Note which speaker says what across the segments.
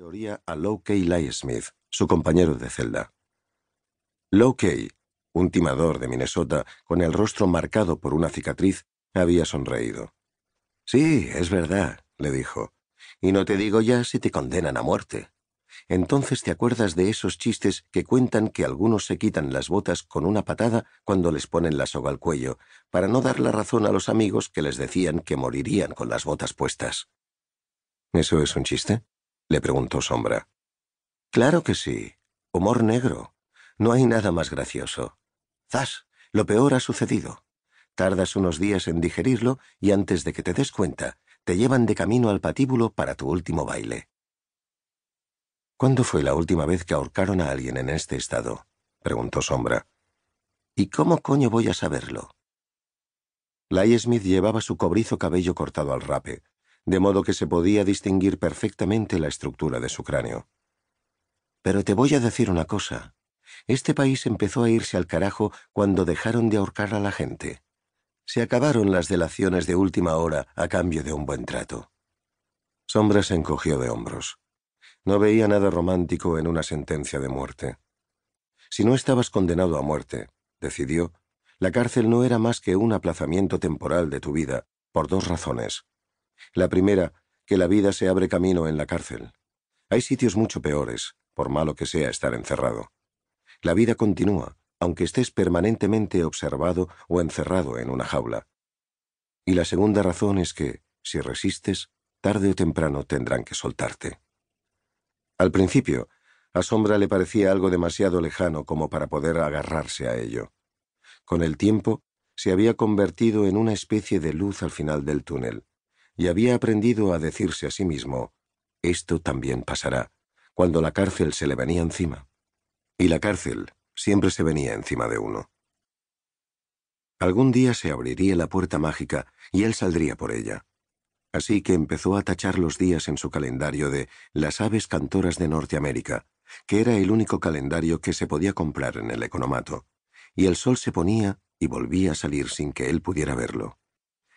Speaker 1: teoría a Locke Smith, su compañero de celda. Locke, un timador de Minnesota con el rostro marcado por una cicatriz, había sonreído. «Sí, es verdad», le dijo, «y no te digo ya si te condenan a muerte. Entonces te acuerdas de esos chistes que cuentan que algunos se quitan las botas con una patada cuando les ponen la soga al cuello, para no dar la razón a los amigos que les decían que morirían con las botas puestas». «¿Eso es un chiste?», le preguntó Sombra. «Claro que sí. Humor negro. No hay nada más gracioso. ¡Zas! Lo peor ha sucedido. Tardas unos días en digerirlo y antes de que te des cuenta, te llevan de camino al patíbulo para tu último baile». «¿Cuándo fue la última vez que ahorcaron a alguien en este estado?», preguntó Sombra. «¿Y cómo coño voy a saberlo?». Lai Smith llevaba su cobrizo cabello cortado al rape, de modo que se podía distinguir perfectamente la estructura de su cráneo. «Pero te voy a decir una cosa. Este país empezó a irse al carajo cuando dejaron de ahorcar a la gente. Se acabaron las delaciones de última hora a cambio de un buen trato». Sombra se encogió de hombros. No veía nada romántico en una sentencia de muerte. Si no estabas condenado a muerte, decidió, la cárcel no era más que un aplazamiento temporal de tu vida, por dos razones. La primera, que la vida se abre camino en la cárcel. Hay sitios mucho peores, por malo que sea estar encerrado. La vida continúa, aunque estés permanentemente observado o encerrado en una jaula. Y la segunda razón es que, si resistes, tarde o temprano tendrán que soltarte. Al principio, a Sombra le parecía algo demasiado lejano como para poder agarrarse a ello. Con el tiempo, se había convertido en una especie de luz al final del túnel, y había aprendido a decirse a sí mismo, «Esto también pasará», cuando la cárcel se le venía encima. Y la cárcel siempre se venía encima de uno. Algún día se abriría la puerta mágica y él saldría por ella. Así que empezó a tachar los días en su calendario de las aves cantoras de Norteamérica, que era el único calendario que se podía comprar en el economato, y el sol se ponía y volvía a salir sin que él pudiera verlo.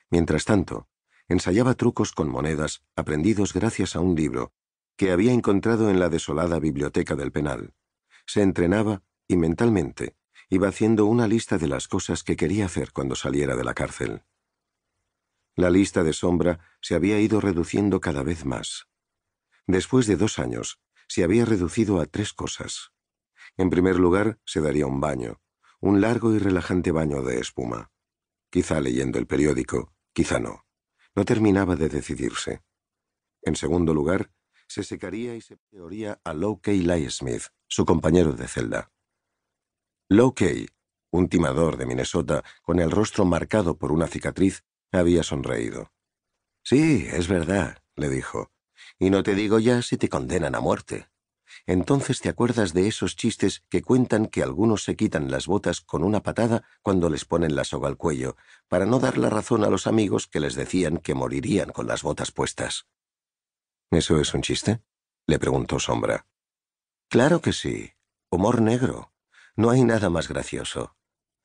Speaker 1: Mientras tanto, ensayaba trucos con monedas aprendidos gracias a un libro que había encontrado en la desolada biblioteca del penal. Se entrenaba y mentalmente iba haciendo una lista de las cosas que quería hacer cuando saliera de la cárcel. La lista de Sombra se había ido reduciendo cada vez más. Después de 2 años, se había reducido a 3 cosas. En primer lugar, se daría un baño, un largo y relajante baño de espuma. Quizá leyendo el periódico, quizá no. No terminaba de decidirse. En segundo lugar, se secaría y se teoría a Locke Smith, su compañero de celda. Locke, un timador de Minnesota con el rostro marcado por una cicatriz, había sonreído. «Sí, es verdad», le dijo, «y no te digo ya si te condenan a muerte. Entonces te acuerdas de esos chistes que cuentan que algunos se quitan las botas con una patada cuando les ponen la soga al cuello, para no dar la razón a los amigos que les decían que morirían con las botas puestas». «¿Eso es un chiste?», le preguntó Sombra. «Claro que sí. Humor negro. No hay nada más gracioso.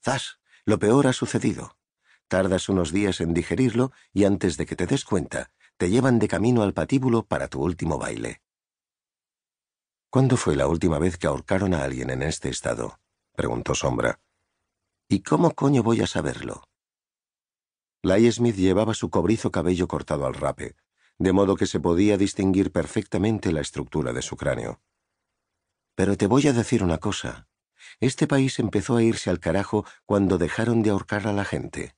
Speaker 1: ¡Zas! Lo peor ha sucedido. Tardas unos días en digerirlo y antes de que te des cuenta, te llevan de camino al patíbulo para tu último baile». «¿Cuándo fue la última vez que ahorcaron a alguien en este estado?», preguntó Sombra. «¿Y cómo coño voy a saberlo?». Lai Smith llevaba su cobrizo cabello cortado al rape, de modo que se podía distinguir perfectamente la estructura de su cráneo. «Pero te voy a decir una cosa. Este país empezó a irse al carajo cuando dejaron de ahorcar a la gente.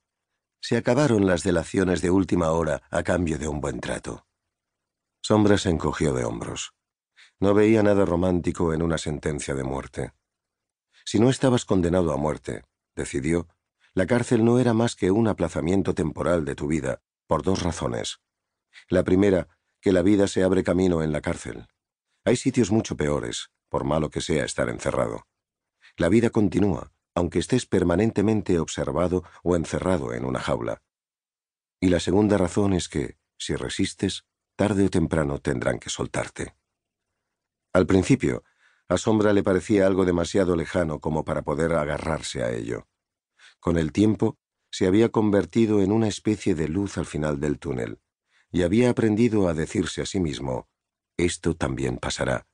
Speaker 1: Se acabaron las delaciones de última hora a cambio de un buen trato». Sombra se encogió de hombros. No veía nada romántico en una sentencia de muerte. Si no estabas condenado a muerte, decidió, la cárcel no era más que un aplazamiento temporal de tu vida, por 2 razones. La primera, que la vida se abre camino en la cárcel. Hay sitios mucho peores, por malo que sea estar encerrado. La vida continúa, aunque estés permanentemente observado o encerrado en una jaula. Y la segunda razón es que, si resistes, tarde o temprano tendrán que soltarte. Al principio, a Sombra le parecía algo demasiado lejano como para poder agarrarse a ello. Con el tiempo, se había convertido en una especie de luz al final del túnel, y había aprendido a decirse a sí mismo, Esto también pasará.